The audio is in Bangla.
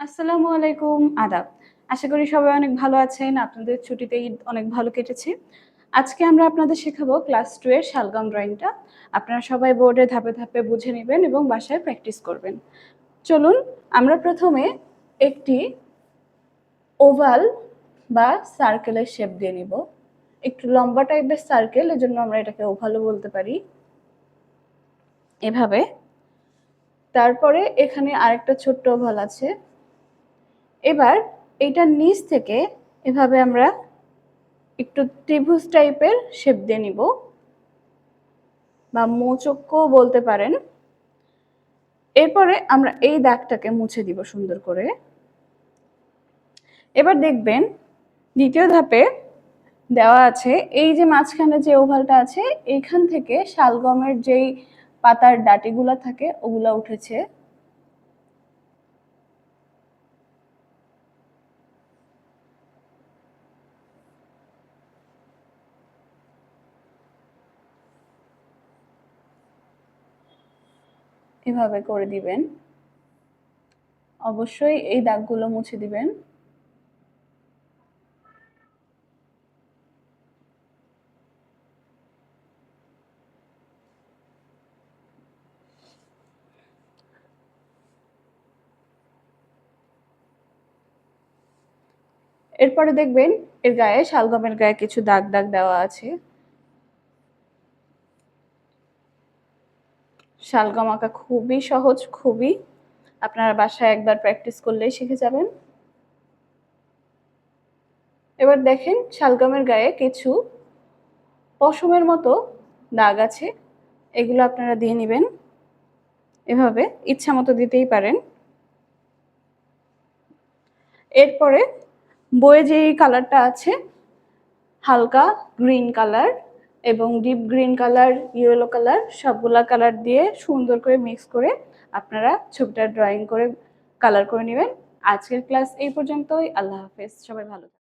আসসালামু আলাইকুম, আদাব। আশা করি সবাই অনেক ভালো আছেন। আপনাদের ছুটিতে ঈদ অনেক ভালো কেটেছে। আজকে আমরা আপনাদের শেখাবো ক্লাস 2 এর শালগম ড্রয়িংটা। আপনারা সবাই বোর্ডে ধাপে ধাপে বুঝে নেবেন এবং বাসায় প্র্যাকটিস করবেন। চলুন আমরা প্রথমে একটি ওভাল বা সার্কেলের শেপ দিয়ে নিব। একটু লম্বা টাইপের সার্কেল, এজন্য আমরা এটাকে ওভালও বলতে পারি। এভাবে। তারপরে এখানে আরেকটা ছোট্ট ওভাল আছে। এবার এইটার নিচ থেকে এভাবে আমরা একটু ত্রিভুজ টাইপের শেপ দিয়ে নিব বা মৌচক্কও বলতে পারেন। এরপরে আমরা এই দাগটাকে মুছে দিব সুন্দর করে। এবার দেখবেন দ্বিতীয় ধাপে দেওয়া আছে এই যে মাঝখানে যে ওভালটা আছে এইখান থেকে শালগমের যেই পাতার ডাটিগুলা থাকে ওগুলা উঠেছে। এভাবে করে দিবেন। অবশ্যই এই দাগগুলো মুছে দিবেন। এরপরে দেখবেন এর গায়ে শালগমের গায়ে কিছু দাগ দাগ দেওয়া আছে। শালগম আঁকা খুবই সহজ, খুবই। আপনারা বাসায় একবার প্র্যাকটিস করলেই শিখে যাবেন। এবার দেখেন শালগমের গায়ে কিছু পশমের মতো দাগ আছে, এগুলো আপনারা দিয়ে নেবেন। এভাবে ইচ্ছা মতো দিতেই পারেন। এরপরে বইয়ে যে কালারটা আছে হালকা গ্রিন কালার এবং deep green colour, yellow colour, সবগুলা কালার দিয়ে সুন্দর করে মিক্স করে আপনারা ছবিটা ড্রয়িং করে কালার করে নেবেন। আজকের ক্লাস এই পর্যন্তই। আল্লাহ হাফেজ, সবাই ভালো থাকবেন।